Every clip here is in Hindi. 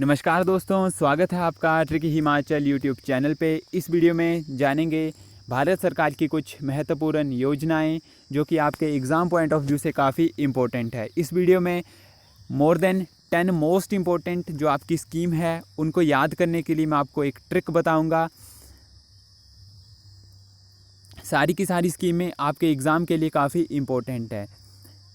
नमस्कार दोस्तों, स्वागत है आपका ट्रिकी हिमाचल यूट्यूब चैनल पे। इस वीडियो में जानेंगे भारत सरकार की कुछ महत्वपूर्ण योजनाएं जो कि आपके एग्ज़ाम पॉइंट ऑफ व्यू से काफ़ी इम्पोर्टेंट है। इस वीडियो में मोर देन 10 मोस्ट इम्पोर्टेंट जो आपकी स्कीम है उनको याद करने के लिए मैं आपको एक ट्रिक बताऊंगा। सारी की सारी स्कीमें आपके एग्ज़ाम के लिए काफ़ी इम्पोर्टेंट है,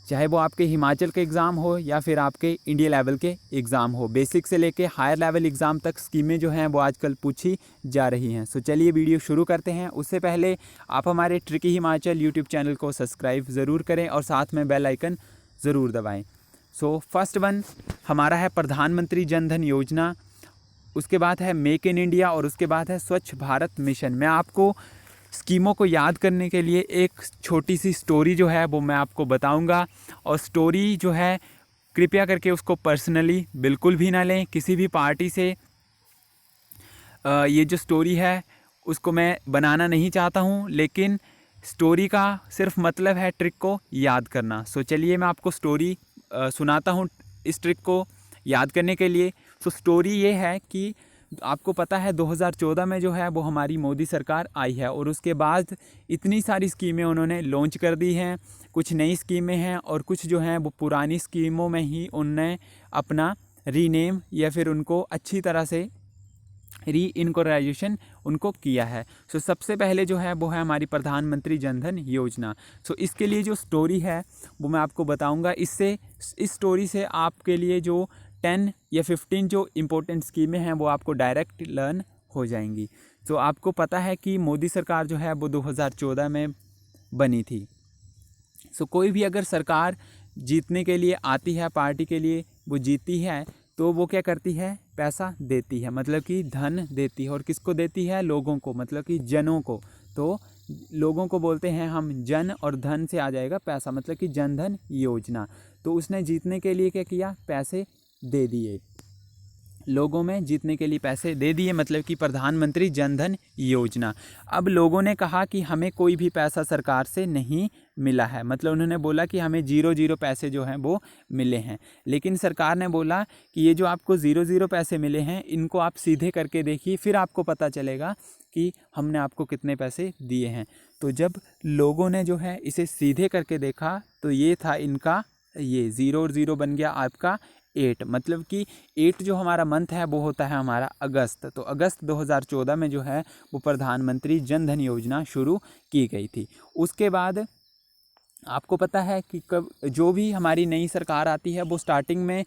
चाहे वो आपके हिमाचल के एग्ज़ाम हो या फिर आपके इंडिया लेवल के एग्ज़ाम हो। बेसिक से लेके हायर लेवल एग्ज़ाम तक स्कीमें जो हैं वो आजकल पूछी जा रही हैं। सो चलिए वीडियो शुरू करते हैं। उससे पहले आप हमारे ट्रिकी हिमाचल यूट्यूब चैनल को सब्सक्राइब ज़रूर करें और साथ में बेल आइकन ज़रूर दबाएं। सो फर्स्ट वन हमारा है प्रधानमंत्री जन धन योजना, उसके बाद है मेक इन इंडिया और उसके बाद है स्वच्छ भारत मिशन। मैं आपको स्कीमों को याद करने के लिए एक छोटी सी स्टोरी जो है वो मैं आपको बताऊंगा, और स्टोरी जो है कृपया करके उसको पर्सनली बिल्कुल भी ना लें किसी भी पार्टी से। ये जो स्टोरी है उसको मैं बनाना नहीं चाहता हूँ, लेकिन स्टोरी का सिर्फ मतलब है ट्रिक को याद करना। सो चलिए मैं आपको स्टोरी सुनाता हूँ इस ट्रिक को याद करने के लिए। सो स्टोरी ये है कि आपको पता है 2014 में जो है वो हमारी मोदी सरकार आई है और उसके बाद इतनी सारी स्कीमें उन्होंने लॉन्च कर दी हैं। कुछ नई स्कीमें हैं और कुछ जो हैं वो पुरानी स्कीमों में ही उनने अपना रीनेम या फिर उनको अच्छी तरह से री इनकॉर्पोरेशन उनको किया है। सो सबसे पहले जो है वो है हमारी प्रधानमंत्री जन धन योजना। सो इसके लिए जो स्टोरी है वो मैं आपको बताऊंगा। इस स्टोरी से आपके लिए जो 10 या 15 जो इम्पोर्टेंट स्कीमें हैं वो आपको डायरेक्ट लर्न हो जाएंगी। तो आपको पता है कि मोदी सरकार जो है वो 2014 में बनी थी। सो कोई भी अगर सरकार जीतने के लिए आती है, पार्टी के लिए वो जीतती है, तो वो क्या करती है, पैसा देती है, मतलब कि धन देती है। और किसको देती है, लोगों को, मतलब कि जनों को। तो लोगों को बोलते हैं हम जन, और धन से आ जाएगा पैसा, मतलब कि जन धन योजना। तो उसने जीतने के लिए क्या किया, पैसे दे दिए, लोगों में जीतने के लिए पैसे दे दिए, मतलब कि प्रधानमंत्री जन धन योजना। अब लोगों ने कहा कि हमें कोई भी पैसा सरकार से नहीं मिला है, मतलब उन्होंने बोला कि हमें 0 पैसे जो हैं वो मिले हैं। लेकिन सरकार ने बोला कि ये जो आपको 0 पैसे मिले हैं इनको आप सीधे करके देखिए, फिर आपको पता चलेगा कि हमने आपको कितने पैसे दिए हैं। तो जब लोगों ने जो है इसे सीधे करके देखा तो ये था इनका, ये 0 और 0 बन गया आपका 8, मतलब कि 8 जो हमारा मंथ है वो होता है हमारा अगस्त। तो अगस्त 2014 में जो है वो प्रधानमंत्री जन धन योजना शुरू की गई थी। उसके बाद आपको पता है कि कब जो भी हमारी नई सरकार आती है वो स्टार्टिंग में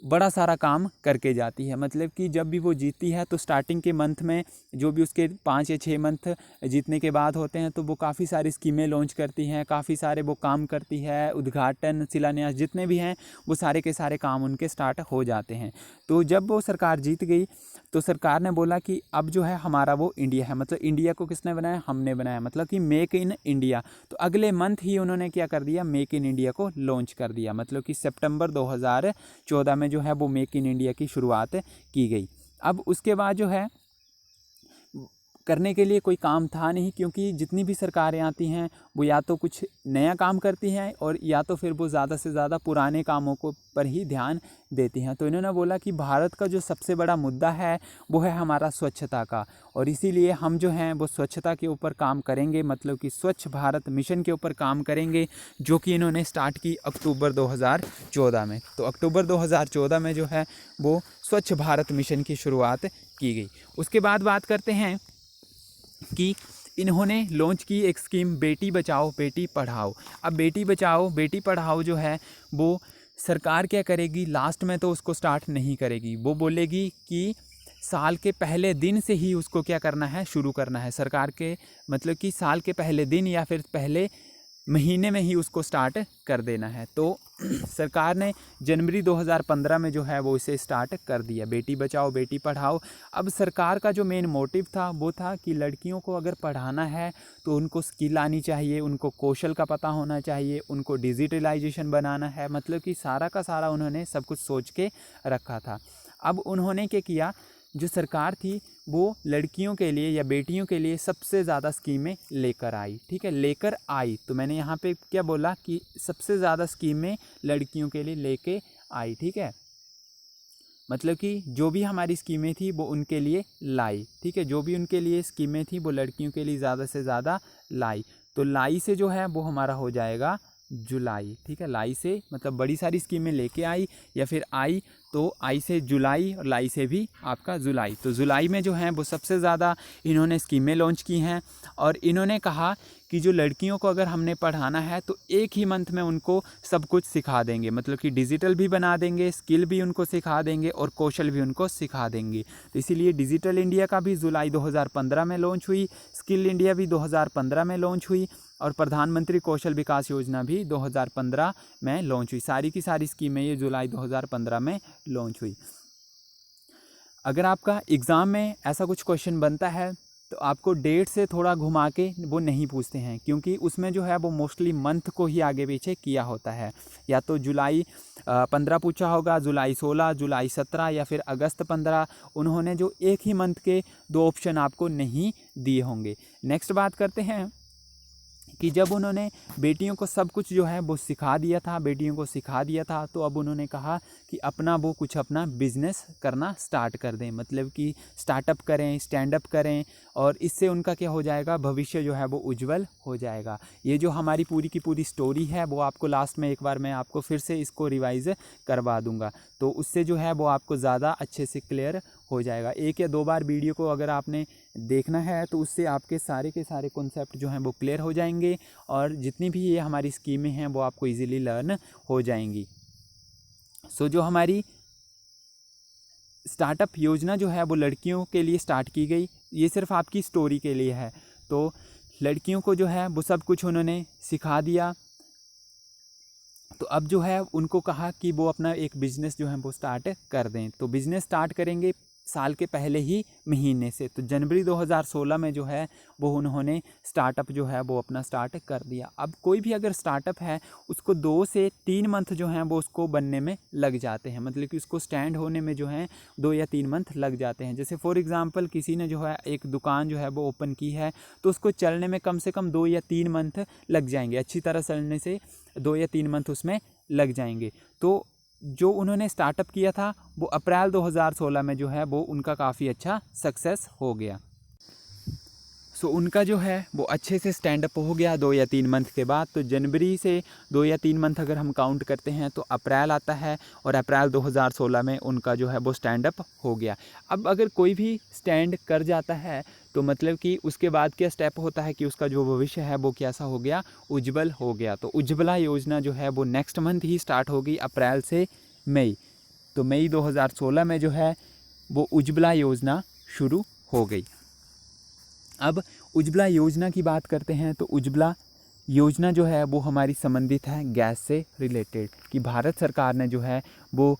बड़ा सारा काम करके जाती है, मतलब कि जब भी वो जीतती है तो स्टार्टिंग के मंथ में जो भी उसके 5 या 6 मंथ जीतने के बाद होते हैं तो वो काफ़ी सारी स्कीमें लॉन्च करती हैं, काफ़ी सारे वो काम करती है, उद्घाटन, शिलान्यास जितने भी हैं वो सारे के सारे काम उनके स्टार्ट हो जाते हैं। तो जब वो सरकार जीत गई तो सरकार ने बोला कि अब जो है हमारा वो इंडिया है, मतलब इंडिया को किसने बनाया, हमने बनाया, मतलब कि मेक इन इंडिया। तो अगले मंथ ही उन्होंने क्या कर दिया, मेक इन इंडिया को लॉन्च कर दिया, मतलब कि सितंबर 2014 में जो है वो मेक इन इंडिया की शुरुआत की गई। अब उसके बाद जो है करने के लिए कोई काम था नहीं, क्योंकि जितनी भी सरकारें आती हैं वो या तो कुछ नया काम करती हैं और या तो फिर वो ज़्यादा से ज़्यादा पुराने कामों को पर ही ध्यान देती हैं। तो इन्होंने बोला कि भारत का जो सबसे बड़ा मुद्दा है वो है हमारा स्वच्छता का, और इसीलिए हम जो हैं वो स्वच्छता के ऊपर काम करेंगे, मतलब कि स्वच्छ भारत मिशन के ऊपर काम करेंगे, जो कि इन्होंने स्टार्ट की अक्टूबर 2014 में। तो अक्टूबर 2014 में जो है वो स्वच्छ भारत मिशन की शुरुआत की गई। उसके बाद बात करते हैं कि इन्होंने लॉन्च की एक स्कीम बेटी बचाओ बेटी पढ़ाओ। अब बेटी बचाओ बेटी पढ़ाओ जो है वो सरकार क्या करेगी, लास्ट में तो उसको स्टार्ट नहीं करेगी, वो बोलेगी कि साल के पहले दिन से ही उसको क्या करना है, शुरू करना है सरकार के, मतलब कि साल के पहले दिन या फिर पहले महीने में ही उसको स्टार्ट कर देना है। तो सरकार ने जनवरी 2015 में जो है वो इसे स्टार्ट कर दिया, बेटी बचाओ बेटी पढ़ाओ। अब सरकार का जो मेन मोटिव था वो था कि लड़कियों को अगर पढ़ाना है तो उनको स्किल आनी चाहिए, उनको कौशल का पता होना चाहिए, उनको डिजिटलाइजेशन बनाना है, मतलब कि सारा का सारा उन्होंने सब कुछ सोच के रखा था। अब उन्होंने क्या किया, जो सरकार थी वो लड़कियों के लिए या बेटियों के लिए सबसे ज़्यादा स्कीमें लेकर आई, ठीक है, लेकर आई। तो मैंने यहाँ पे क्या बोला कि सबसे ज़्यादा स्कीमें लड़कियों के लिए लेके आई, ठीक है। मतलब कि जो भी हमारी स्कीमें थी वो उनके लिए लाई, ठीक है, जो भी उनके लिए स्कीमें थी वो लड़कियों के लिए ज़्यादा से ज़्यादा लाई। तो लाई से जो है वो हमारा हो जाएगा जुलाई, ठीक है। लाई से मतलब बड़ी सारी स्कीमें लेके आई या फिर आई, तो आई से जुलाई और लाई से भी आपका जुलाई। तो जुलाई में जो है वो सबसे ज़्यादा इन्होंने स्कीमें लॉन्च की हैं और इन्होंने कहा कि जो लड़कियों को अगर हमने पढ़ाना है तो एक ही मंथ में उनको सब कुछ सिखा देंगे, मतलब कि डिजिटल भी बना देंगे, स्किल भी उनको सिखा देंगे और कौशल भी उनको सिखा देंगे। तो इसीलिए डिजिटल इंडिया का भी जुलाई 2015 में लॉन्च हुई, स्किल इंडिया भी 2015 में लॉन्च हुई और प्रधानमंत्री कौशल विकास योजना भी 2015 में लॉन्च हुई। सारी की सारी स्कीमें ये जुलाई 2015 में लॉन्च हुई। अगर आपका एग्ज़ाम में ऐसा कुछ क्वेश्चन बनता है तो आपको डेट से थोड़ा घुमा के वो नहीं पूछते हैं, क्योंकि उसमें जो है वो मोस्टली मंथ को ही आगे पीछे किया होता है। या तो जुलाई 15 पूछा होगा, जुलाई 16, जुलाई 17 या फिर अगस्त 15। उन्होंने जो एक ही मंथ के 2 ऑप्शन आपको नहीं दिए होंगे। नेक्स्ट बात करते हैं कि जब उन्होंने बेटियों को सब कुछ जो है वो सिखा दिया था, बेटियों को सिखा दिया था, तो अब उन्होंने कहा कि वो कुछ अपना बिजनेस करना स्टार्ट कर दें, मतलब कि स्टार्टअप करें, स्टैंड अप करें और इससे उनका क्या हो जाएगा, भविष्य जो है वो उज्जवल हो जाएगा। ये जो हमारी पूरी की पूरी स्टोरी है वो आपको लास्ट में एक बार मैं आपको फिर से इसको रिवाइज़ करवा दूंगा, तो उससे जो है वो आपको ज़्यादा अच्छे से क्लियर हो जाएगा। 1 या 2 बार वीडियो को अगर आपने देखना है तो उससे आपके सारे के सारे कॉन्सेप्ट जो हैं वो क्लियर हो जाएंगे और जितनी भी ये हमारी स्कीमें हैं वो आपको इजीली लर्न हो जाएंगी। सो जो हमारी स्टार्टअप योजना जो है वो लड़कियों के लिए स्टार्ट की गई, ये सिर्फ आपकी स्टोरी के लिए है। तो लड़कियों को जो है वो सब कुछ उन्होंने सिखा दिया। तो अब जो है उनको कहा कि वो अपना एक बिज़नेस जो है वो स्टार्ट कर दें। तो बिज़नेस स्टार्ट करेंगे साल के पहले ही महीने से। तो जनवरी 2016 में जो है वो उन्होंने स्टार्टअप जो है वो अपना स्टार्ट कर दिया। अब कोई भी अगर स्टार्टअप है उसको 2 से 3 मंथ जो हैं वो उसको बनने में लग जाते हैं, मतलब कि उसको स्टैंड होने में जो है 2 या 3 मंथ लग जाते हैं। जैसे फॉर एग्ज़ाम्पल किसी ने जो है एक दुकान जो है वो ओपन की है तो उसको चलने में कम से कम 2 या 3 मंथ लग जाएंगे, अच्छी तरह चलने से 2 या 3 मंथ उसमें लग जाएंगे। तो जो उन्होंने स्टार्टअप किया था वो अप्रैल 2016 में जो है वो उनका काफ़ी अच्छा सक्सेस हो गया। सो उनका जो है वो अच्छे से स्टैंड अप हो गया 2 या 3 मंथ के बाद। तो जनवरी से 2 या 3 मंथ अगर हम काउंट करते हैं तो अप्रैल आता है और अप्रैल 2016 में उनका जो है वो स्टैंड अप हो गया। अब अगर कोई भी स्टैंड कर जाता है तो मतलब कि उसके बाद क्या स्टेप होता है कि उसका जो भविष्य है वो कैसा हो गया, उज्जवल हो गया। तो उज्ज्वला योजना जो है वो नेक्स्ट मंथ ही स्टार्ट होगी, अप्रैल से मई। तो मई 2016 में जो है वो उज्ज्वला योजना शुरू हो गई। अब उज्ज्वला योजना की बात करते हैं तो उज्ज्वला योजना जो है वो हमारी संबंधित है गैस से रिलेटेड, कि भारत सरकार ने जो है वो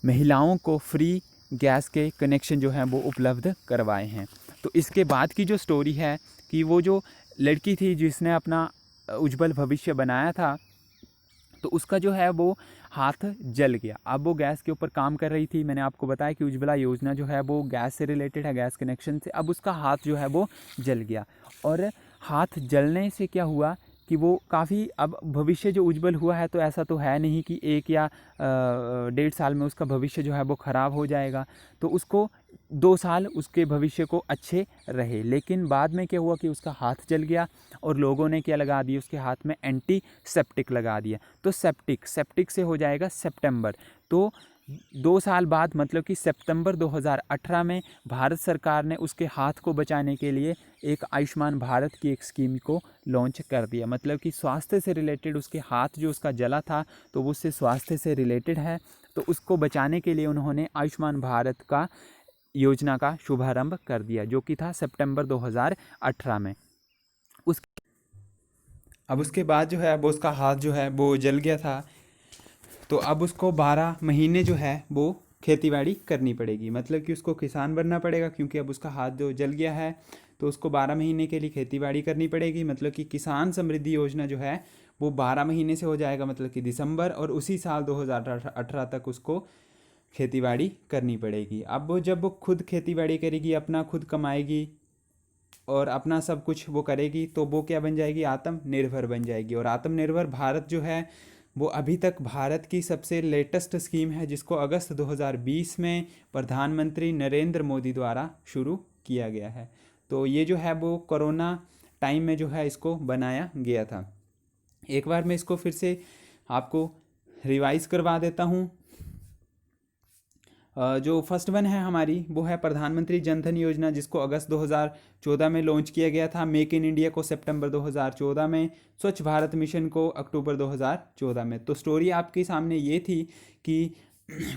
महिलाओं को फ्री गैस के कनेक्शन जो हैं वो उपलब्ध करवाए हैं। तो इसके बाद की जो स्टोरी है कि वो जो लड़की थी जिसने अपना उज्जवल भविष्य बनाया था तो उसका जो है वो हाथ जल गया। अब वो गैस के ऊपर काम कर रही थी, मैंने आपको बताया कि उज्ज्वला योजना जो है वो गैस से रिलेटेड है, गैस कनेक्शन से। अब उसका हाथ जो है वो जल गया और हाथ जलने से क्या हुआ कि वो काफ़ी, अब भविष्य जो उज्जवल हुआ है तो ऐसा तो है नहीं कि 1 या 1.5 साल में उसका भविष्य जो है वो ख़राब हो जाएगा। तो उसको 2 साल उसके भविष्य को अच्छे रहे, लेकिन बाद में क्या हुआ कि उसका हाथ जल गया और लोगों ने क्या लगा दिया उसके हाथ में, एंटीसेप्टिक लगा दिया। तो सेप्टिक से हो जाएगा सितंबर। तो 2 साल बाद मतलब कि सितंबर 2018 में भारत सरकार ने उसके हाथ को बचाने के लिए एक आयुष्मान भारत की एक स्कीम को लॉन्च कर दिया। मतलब कि स्वास्थ्य से रिलेटेड उसके हाथ जो उसका जला था तो वो उससे स्वास्थ्य से रिलेटेड है, तो उसको बचाने के लिए उन्होंने आयुष्मान भारत का योजना का शुभारंभ कर दिया, जो कि था सितंबर 2018 में। अब उसके बाद जो है वो उसका हाथ जो है वो जल गया था, तो अब उसको 12 महीने जो है वो खेतीबाड़ी करनी पड़ेगी, मतलब कि उसको किसान बनना पड़ेगा, क्योंकि अब उसका हाथ जो जल गया है तो उसको 12 महीने के लिए खेतीबाड़ी करनी पड़ेगी। मतलब कि किसान समृद्धि योजना जो है वो 12 महीने से हो जाएगा, मतलब कि दिसंबर, और उसी साल 2018 तक उसको खेतीबाड़ी करनी पड़ेगी। अब वो जब वो खुद खेतीबाड़ी करेगी, अपना खुद कमाएगी और अपना सब कुछ वो करेगी, तो वो क्या बन जाएगी, आत्मनिर्भर बन जाएगी। और आत्मनिर्भर भारत जो है वो अभी तक भारत की सबसे लेटेस्ट स्कीम है, जिसको अगस्त 2020 में प्रधानमंत्री नरेंद्र मोदी द्वारा शुरू किया गया है। तो ये जो है वो कोरोना टाइम में जो है इसको बनाया गया था। एक बार मैं इसको फिर से आपको रिवाइज करवा देता हूँ। जो फर्स्ट वन है हमारी, वो है प्रधानमंत्री जन धन योजना, जिसको अगस्त 2014 में लॉन्च किया गया था। मेक इन इंडिया को सितंबर 2014 में, स्वच्छ भारत मिशन को अक्टूबर 2014 में। तो स्टोरी आपके सामने ये थी कि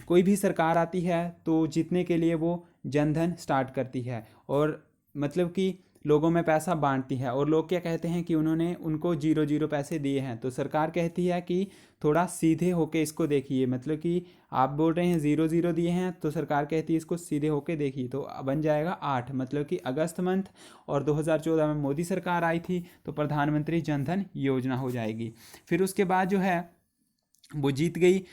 कोई भी सरकार आती है तो जीतने के लिए वो जन धन स्टार्ट करती है, और मतलब कि लोगों में पैसा बांटती है। और लोग क्या कहते हैं कि उन्होंने उनको 0 पैसे दिए हैं, तो सरकार कहती है कि थोड़ा सीधे होके इसको देखिए, मतलब कि आप बोल रहे हैं 0 दिए हैं, तो सरकार कहती है इसको सीधे होके देखिए, तो बन जाएगा 8, मतलब कि अगस्त मंथ। और 2014 में मोदी सरकार आई थी, तो प्रधानमंत्री जन धन योजना हो जाएगी। फिर उसके बाद जो है वो जीत गई।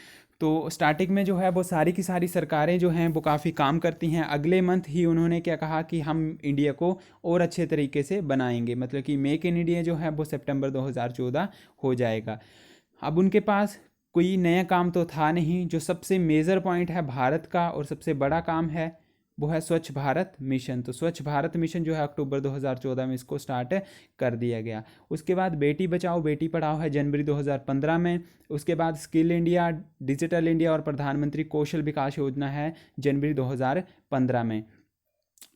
तो स्टार्टिंग में जो है वो सारी की सारी सरकारें जो हैं वो काफ़ी काम करती हैं। अगले मंथ ही उन्होंने क्या कहा कि हम इंडिया को और अच्छे तरीके से बनाएंगे, मतलब कि मेक इन इंडिया जो है वो सितंबर 2014 हो जाएगा। अब उनके पास कोई नया काम तो था नहीं। जो सबसे मेजर पॉइंट है भारत का और सबसे बड़ा काम है वो है स्वच्छ भारत मिशन। तो स्वच्छ भारत मिशन जो है अक्टूबर 2014 में इसको स्टार्ट कर दिया गया। उसके बाद बेटी बचाओ बेटी पढ़ाओ है जनवरी 2015 में। उसके बाद स्किल इंडिया, डिजिटल इंडिया और प्रधानमंत्री कौशल विकास योजना है जनवरी 2015 में।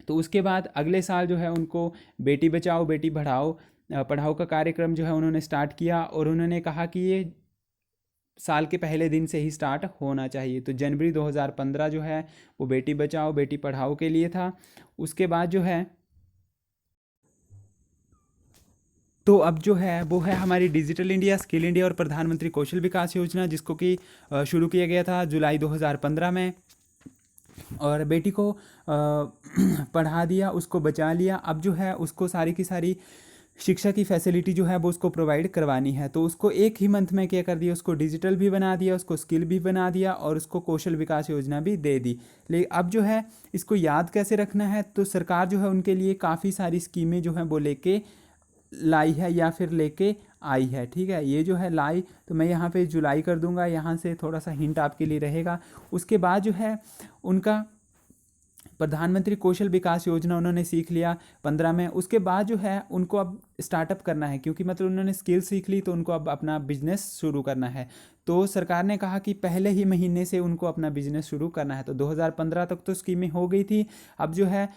तो उसके बाद अगले साल जो है उनको बेटी बचाओ बेटी पढ़ाओ का कार्यक्रम जो है उन्होंने स्टार्ट किया, और उन्होंने कहा कि ये साल के पहले दिन से ही स्टार्ट होना चाहिए। तो जनवरी 2015 जो है वो बेटी बचाओ बेटी पढ़ाओ के लिए था। उसके बाद जो है तो अब जो है वो है हमारी डिजिटल इंडिया, स्किल इंडिया और प्रधानमंत्री कौशल विकास योजना, जिसको कि शुरू किया गया था जुलाई 2015 में। और बेटी को पढ़ा दिया, उसको बचा लिया। अब जो है उसको सारी की सारी शिक्षा की फैसिलिटी जो है वो उसको प्रोवाइड करवानी है। तो उसको एक ही मंथ में क्या कर दिया, उसको डिजिटल भी बना दिया, उसको स्किल भी बना दिया, और उसको कौशल विकास योजना भी दे दी। लेकिन अब जो है इसको याद कैसे रखना है, तो सरकार जो है उनके लिए काफ़ी सारी स्कीमें जो हैं वो लेके लाई है या फिर लेके आई है। ठीक है, ये जो है लाई, तो मैं यहाँ पे जुलाई कर दूंगा, यहाँ से थोड़ा सा हिंट आपके लिए रहेगा। उसके बाद जो है उनका प्रधानमंत्री कौशल विकास योजना उन्होंने सीख लिया 15 में। उसके बाद जो है उनको अब स्टार्टअप करना है, क्योंकि मतलब उन्होंने स्किल सीख ली, तो उनको अब अपना बिजनेस शुरू करना है। तो सरकार ने कहा कि पहले ही महीने से उनको अपना बिजनेस शुरू करना है। तो 2015 तक तो स्कीमें हो गई थी। अब जो है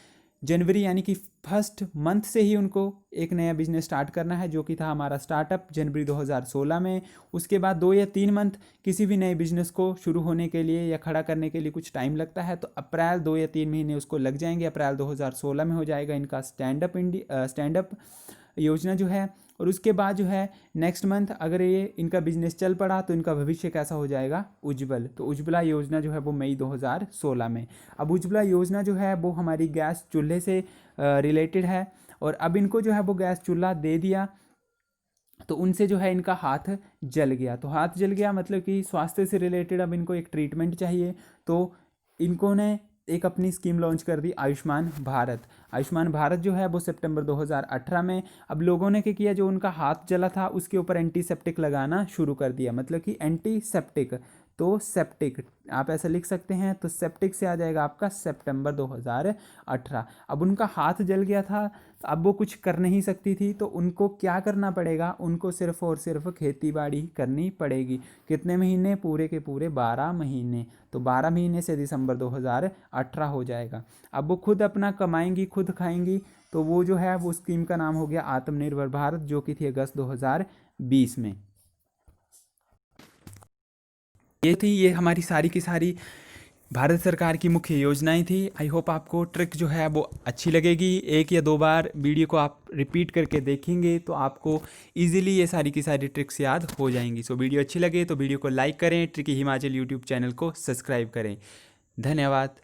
जनवरी यानी कि फर्स्ट मंथ से ही उनको एक नया बिजनेस स्टार्ट करना है, जो कि था हमारा स्टार्टअप जनवरी 2016 में। उसके बाद 2 या 3 मंथ किसी भी नए बिजनेस को शुरू होने के लिए या खड़ा करने के लिए कुछ टाइम लगता है, तो अप्रैल 2 या 3 महीने उसको लग जाएंगे। अप्रैल 2016 में हो जाएगा इनका स्टैंडअप योजना जो है। और उसके बाद जो है नेक्स्ट मंथ अगर ये इनका बिजनेस चल पड़ा तो इनका भविष्य कैसा हो जाएगा, उज्ज्वल। तो उज्ज्वला योजना जो है वो मई 2016 में। अब उज्ज्वला योजना जो है वो हमारी गैस चूल्हे से रिलेटेड है, और अब इनको जो है वो गैस चूल्हा दे दिया, तो उनसे जो है इनका हाथ जल गया। तो हाथ जल गया मतलब कि स्वास्थ्य से रिलेटेड अब इनको एक ट्रीटमेंट चाहिए, तो इनको ने एक अपनी स्कीम लॉन्च कर दी आयुष्मान भारत। आयुष्मान भारत जो है वो सितंबर 2018 में। अब लोगों ने क्या किया, जो उनका हाथ जला था उसके ऊपर एंटीसेप्टिक लगाना शुरू कर दिया, मतलब कि एंटीसेप्टिक। तो सेप्टिक आप ऐसा लिख सकते हैं, तो सेप्टिक से आ जाएगा आपका सितंबर 2018। अब उनका हाथ जल गया था, तो अब वो कुछ कर नहीं सकती थी, तो उनको क्या करना पड़ेगा, उनको सिर्फ और सिर्फ खेती बाड़ी करनी पड़ेगी। कितने महीने, पूरे के पूरे 12 महीने। तो 12 महीने से दिसंबर 2018 हो जाएगा। अब वो खुद अपना कमाएंगी, खुद खाएंगी। तो वो जो है वो स्कीम का नाम हो गया आत्मनिर्भर भारत, जो कि थी अगस्त 2020 में। ये हमारी सारी की सारी भारत सरकार की मुख्य योजनाएं थी। आई होप आपको ट्रिक जो है वो अच्छी लगेगी। 1 या 2 बार वीडियो को आप रिपीट करके देखेंगे तो आपको इजीली ये सारी की सारी ट्रिक्स याद हो जाएंगी। सो वीडियो अच्छी लगे तो वीडियो को लाइक करें, ट्रिकी हिमाचल यूट्यूब चैनल को सब्सक्राइब करें। धन्यवाद।